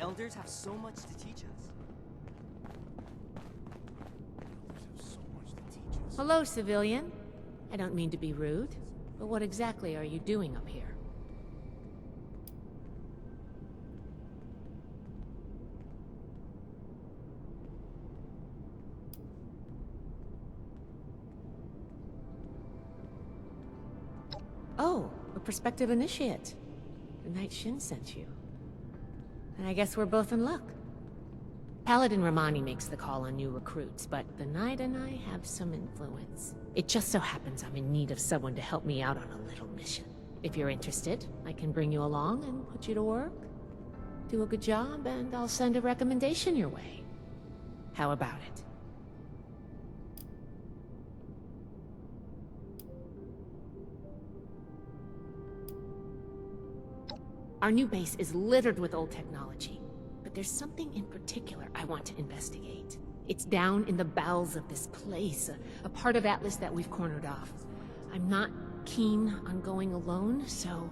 Elders have so much to teach us. Hello, civilian. I don't mean to be rude, but what exactly are you doing up here? Oh, a prospective initiate. The Knight Shin sent you. And I guess we're both in luck. Paladin Romani makes the call on new recruits, but the Knight and I have some influence. It just so happens I'm in need of someone to help me out on a little mission. If you're interested, I can bring you along and put you to work. Do a good job, and I'll send a recommendation your way. How about it? Our new base is littered with old technology, but there's something in particular I want to investigate. It's down in the bowels of this place, a part of Atlas that we've cornered off. I'm not keen on going alone, so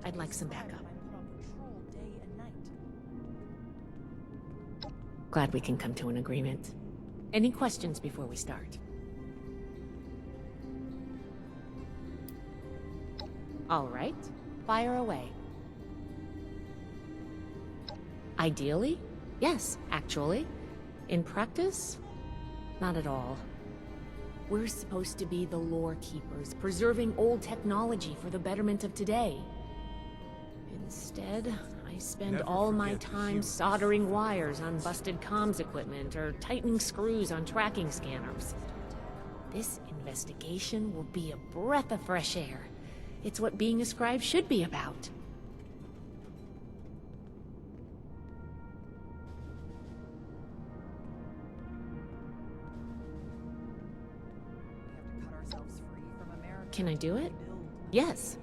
I'd like some backup. Glad we can come to an agreement. Any questions before we start? All right, fire away. Ideally, yes, actually. In practice, not at all. We're supposed to be the lore keepers, preserving old technology for the betterment of today. Instead, I spend all my time soldering wires on busted comms equipment or tightening screws on tracking scanners. This investigation will be a breath of fresh air. It's what being a scribe should be about. Can I do it? Yes.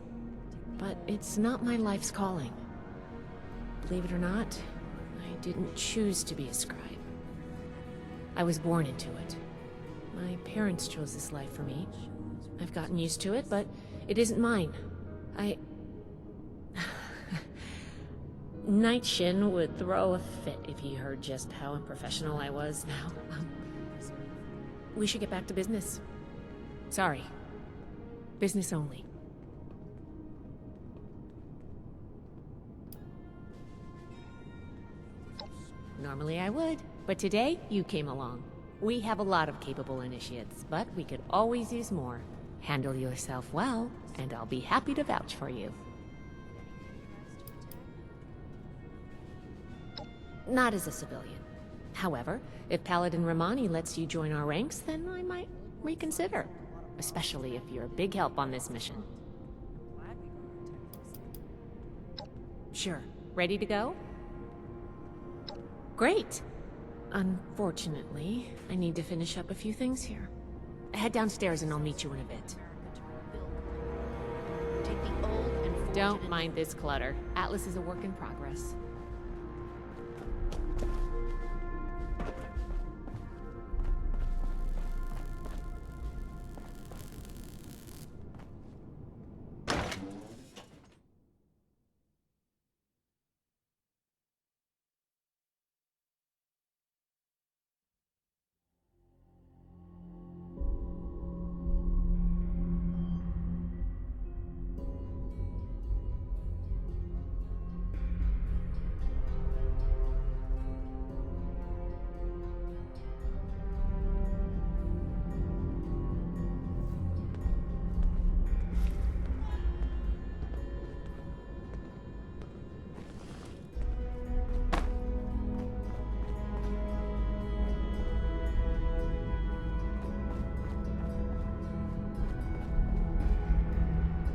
But it's not my life's calling. Believe it or not, I didn't choose to be a scribe. I was born into it. My parents chose this life for me. I've gotten used to it, but it isn't mine. Knight Shin would throw a fit if he heard just how unprofessional I was now. We should get back to business. Sorry. Business only. Normally I would, but today you came along. We have a lot of capable initiates, but we could always use more. Handle yourself well, and I'll be happy to vouch for you. Not as a civilian. However, if Paladin Romani lets you join our ranks, then I might reconsider. Especially if you're a big help on this mission. Sure. Ready to go? Great! Unfortunately, I need to finish up a few things here. Head downstairs and I'll meet you in a bit. Don't mind this clutter. Atlas is a work in progress.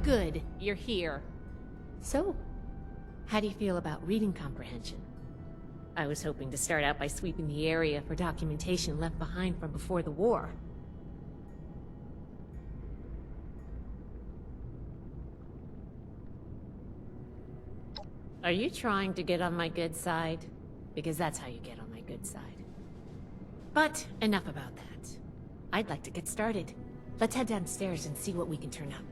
Good, you're here. So, how do you feel about reading comprehension? I was hoping to start out by sweeping the area for documentation left behind from before the war. Are you trying to get on my good side? Because that's how you get on my good side. But enough about that. I'd like to get started. Let's head downstairs and see what we can turn up.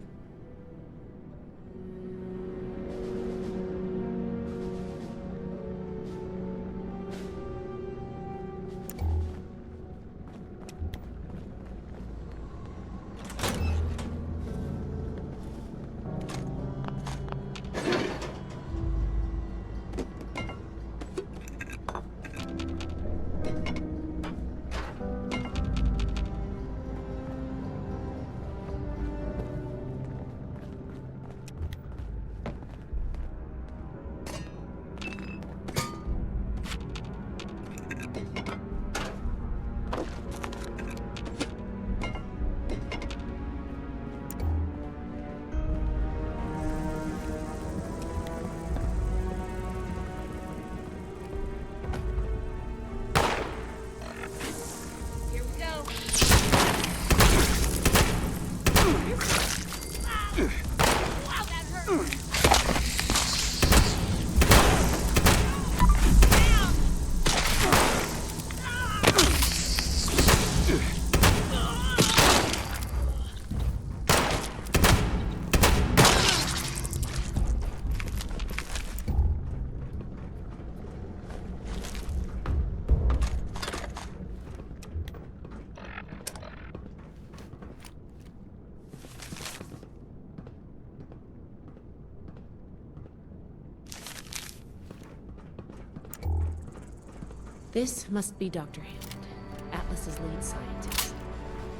This must be Dr. Hammond, Atlas's lead scientist.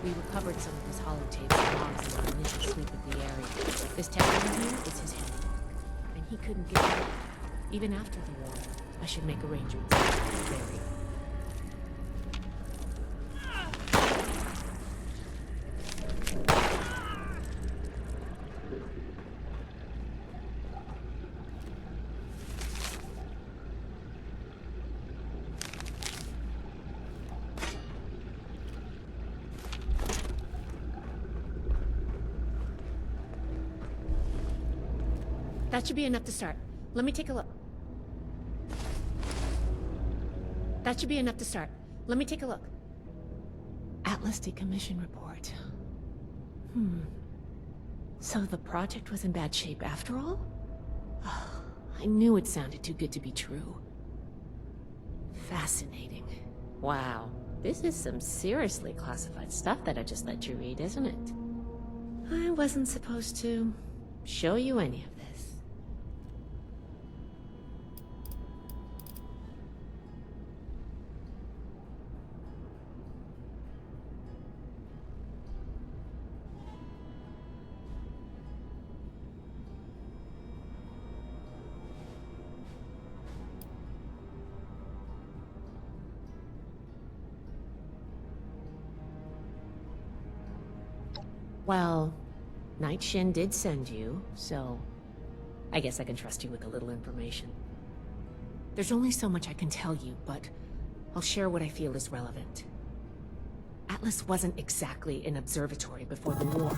We recovered some of his holotapes and logs in our initial sweep of the area. This text in here is his handiwork, and he couldn't get it. Even after the war, I should make arrangements to bury. That should be enough to start. Let me take a look. That should be enough to start. Let me take a look. Atlas decommission report. So the project was in bad shape after all? Oh, I knew it sounded too good to be true. Fascinating. Wow. This is some seriously classified stuff that I just let you read, isn't it? I wasn't supposed to show you any of this. Well, Night Shin did send you, so I guess I can trust you with a little information. There's only so much I can tell you, but I'll share what I feel is relevant. Atlas wasn't exactly an observatory before the war.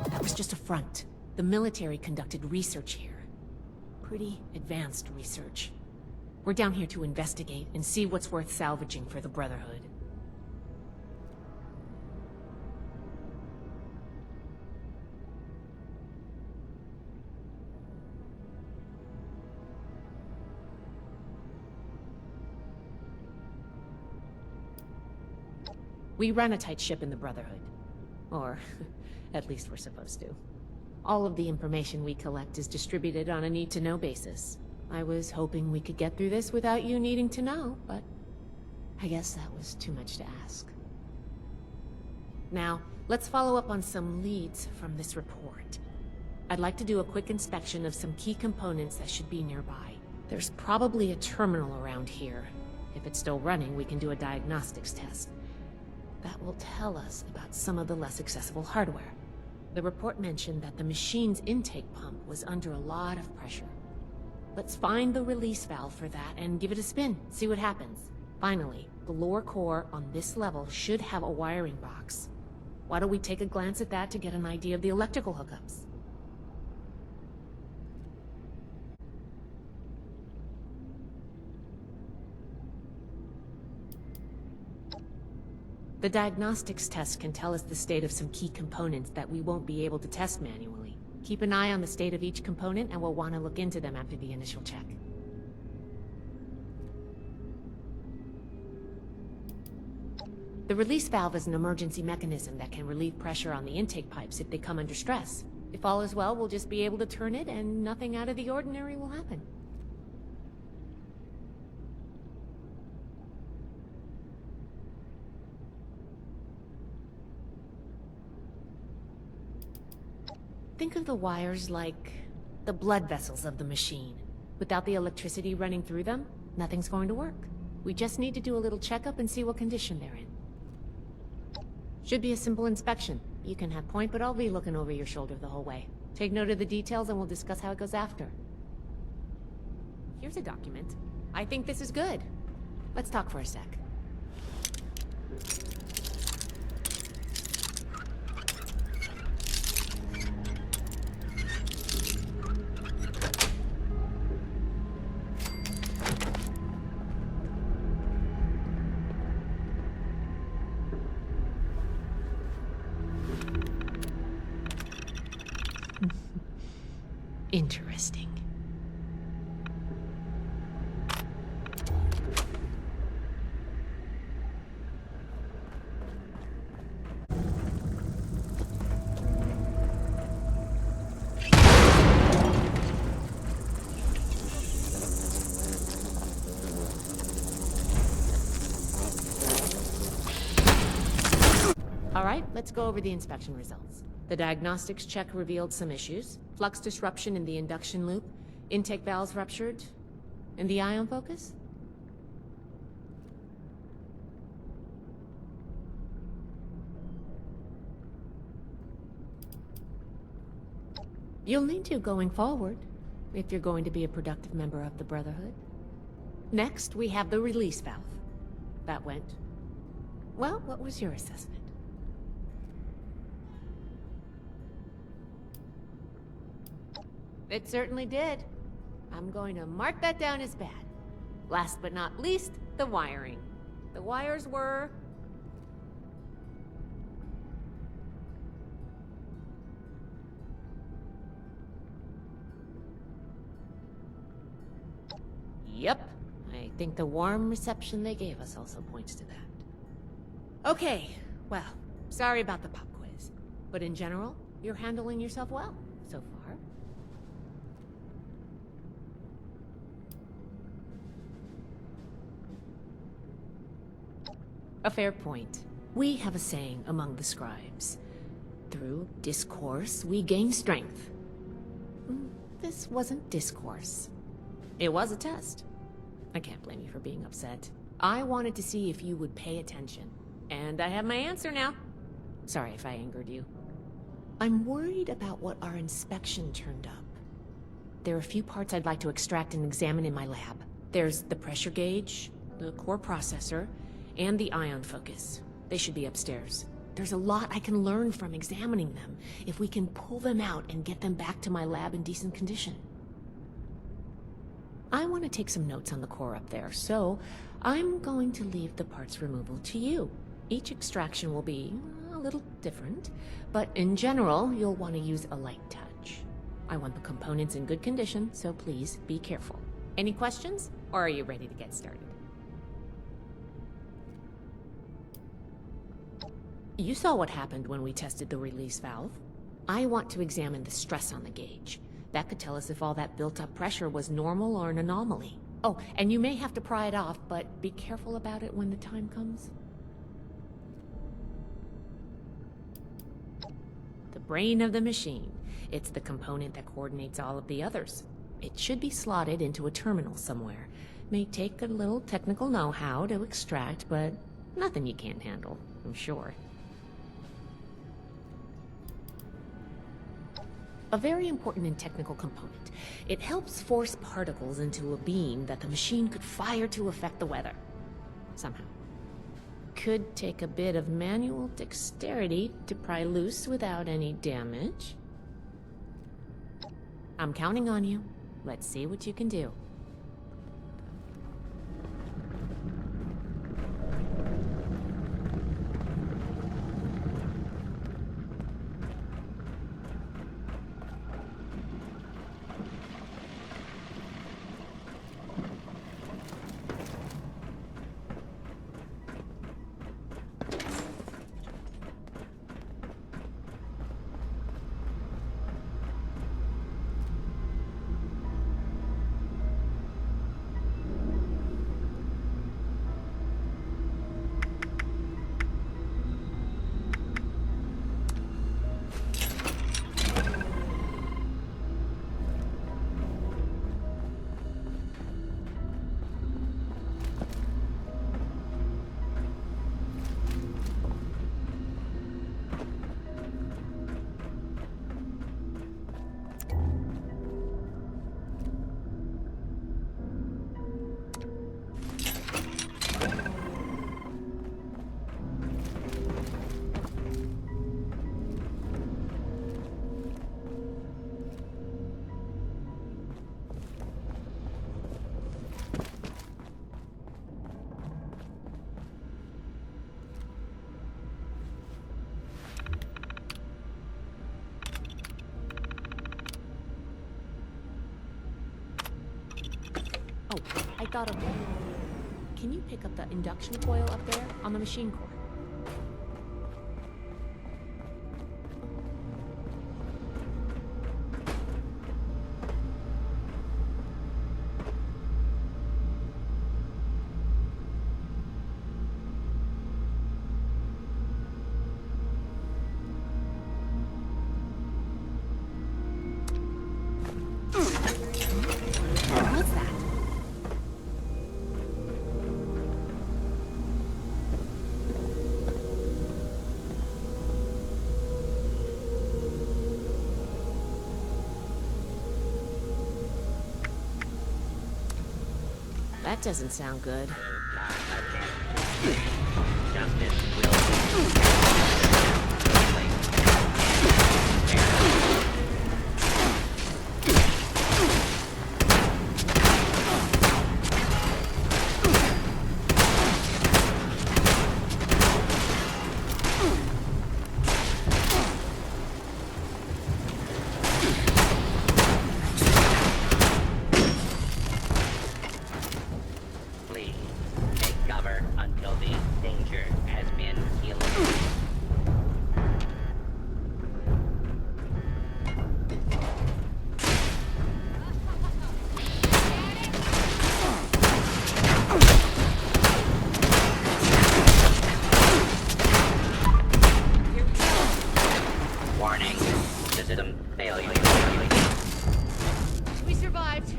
That was just a front. The military conducted research here. Pretty advanced research. We're down here to investigate and see what's worth salvaging for the Brotherhood. We run a tight ship in the Brotherhood. Or, at least we're supposed to. All of the information we collect is distributed on a need-to-know basis. I was hoping we could get through this without you needing to know, but I guess that was too much to ask. Now, let's follow up on some leads from this report. I'd like to do a quick inspection of some key components that should be nearby. There's probably a terminal around here. If it's still running, we can do a diagnostics test. That will tell us about some of the less accessible hardware. The report mentioned that the machine's intake pump was under a lot of pressure. Let's find the release valve for that and give it a spin, see what happens. Finally, the lower core on this level should have a wiring box. Why don't we take a glance at that to get an idea of the electrical hookups? The diagnostics test can tell us the state of some key components that we won't be able to test manually. Keep an eye on the state of each component and we'll want to look into them after the initial check. The release valve is an emergency mechanism that can relieve pressure on the intake pipes if they come under stress. If all is well, we'll just be able to turn it and nothing out of the ordinary will happen. Think of the wires like the blood vessels of the machine. Without the electricity running through them, nothing's going to work. We just need to do a little checkup and see what condition they're in. Should be a simple inspection. You can have point, but I'll be looking over your shoulder the whole way. Take note of the details and we'll discuss how it goes after. Here's a document. I think this is good. Let's talk for a sec. Interesting. All right, let's go over the inspection results. The diagnostics check revealed some issues. Flux disruption in the induction loop, intake valves ruptured, and the ion focus? You'll need to going forward, if you're going to be a productive member of the Brotherhood. Next, we have the release valve. That went... Well, what was your assessment? It certainly did. I'm going to mark that down as bad. Last but not least, the wiring. The wires were... Yep. I think the warm reception they gave us also points to that. Okay, well, sorry about the pop quiz. But in general, you're handling yourself well, so far. A fair point. We have a saying among the scribes. Through discourse, we gain strength. This wasn't discourse. It was a test. I can't blame you for being upset. I wanted to see if you would pay attention. And I have my answer now. Sorry if I angered you. I'm worried about what our inspection turned up. There are a few parts I'd like to extract and examine in my lab. There's the pressure gauge, the core processor, and the ion focus. They should be upstairs. There's a lot I can learn from examining them, if we can pull them out and get them back to my lab in decent condition. I want to take some notes on the core up there, so I'm going to leave the parts removal to you. Each extraction will be a little different, but in general, you'll want to use a light touch. I want the components in good condition, so please be careful. Any questions, or are you ready to get started? You saw what happened when we tested the release valve. I want to examine the stress on the gauge. That could tell us if all that built-up pressure was normal or an anomaly. Oh, and you may have to pry it off, but be careful about it when the time comes. The brain of the machine. It's the component that coordinates all of the others. It should be slotted into a terminal somewhere. May take a little technical know-how to extract, but nothing you can't handle, I'm sure. A very important and technical component. It helps force particles into a beam that the machine could fire to affect the weather. Somehow. Could take a bit of manual dexterity to pry loose without any damage. I'm counting on you. Let's see what you can do. Oh, I thought of one. Can you pick up the induction coil up there on the machine core? That doesn't sound good. Justice will please take cover until the danger has been eliminated. Warning, system failure. We survived.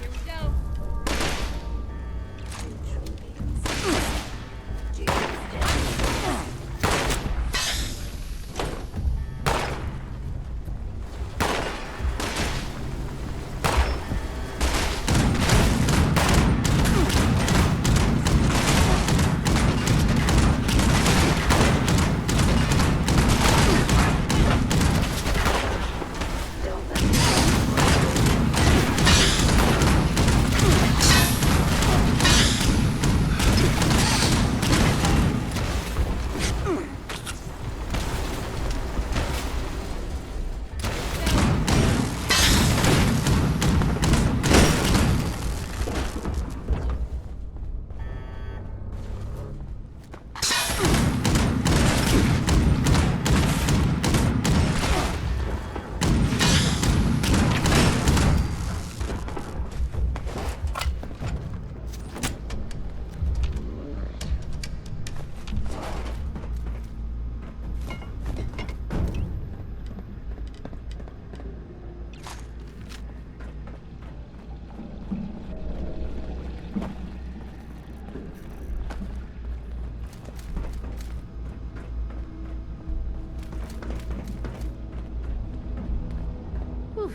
Here we go. Whew.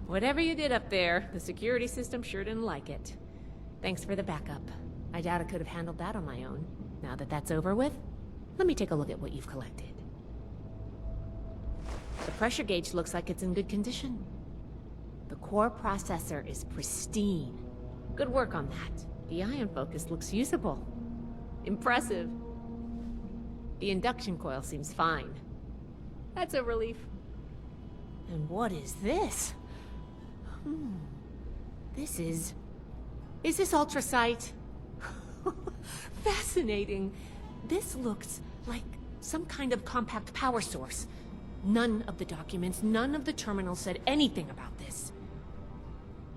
Whatever you did up there, the security system sure didn't like it. Thanks for the backup. I doubt I could have handled that on my own. Now that that's over with, let me take a look at what you've collected. The pressure gauge looks like it's in good condition. The core processor is pristine. Good work on that. The ion focus looks usable. Impressive. The induction coil seems fine. That's a relief. And what is this? This is... Is this ultrasight? Fascinating. This looks like some kind of compact power source. None of the documents, none of the terminals said anything about this.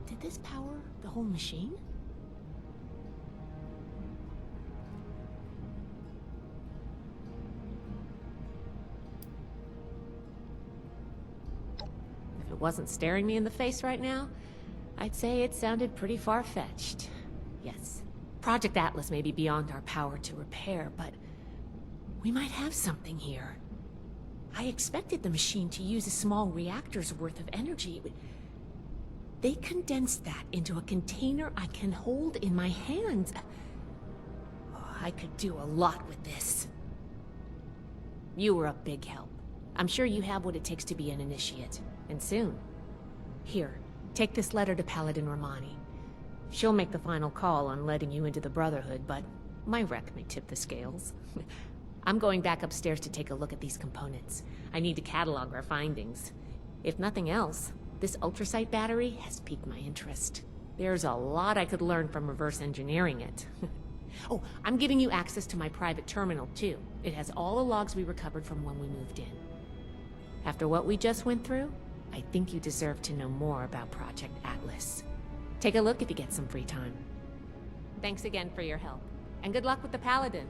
Did this power the whole machine? If it wasn't staring me in the face right now, I'd say it sounded pretty far-fetched. Yes, Project Atlas may be beyond our power to repair, but we might have something here. I expected the machine to use a small reactor's worth of energy. They condensed that into a container I can hold in my hands. Oh, I could do a lot with this. You were a big help. I'm sure you have what it takes to be an initiate, and soon. Here, take this letter to Paladin Romani. She'll make the final call on letting you into the Brotherhood, but my wreck may tip the scales. I'm going back upstairs to take a look at these components. I need to catalog our findings. If nothing else, this ultrasight battery has piqued my interest. There's a lot I could learn from reverse engineering it. Oh, I'm giving you access to my private terminal, too. It has all the logs we recovered from when we moved in. After what we just went through, I think you deserve to know more about Project Atlas. Take a look if you get some free time. Thanks again for your help, and good luck with the Paladin.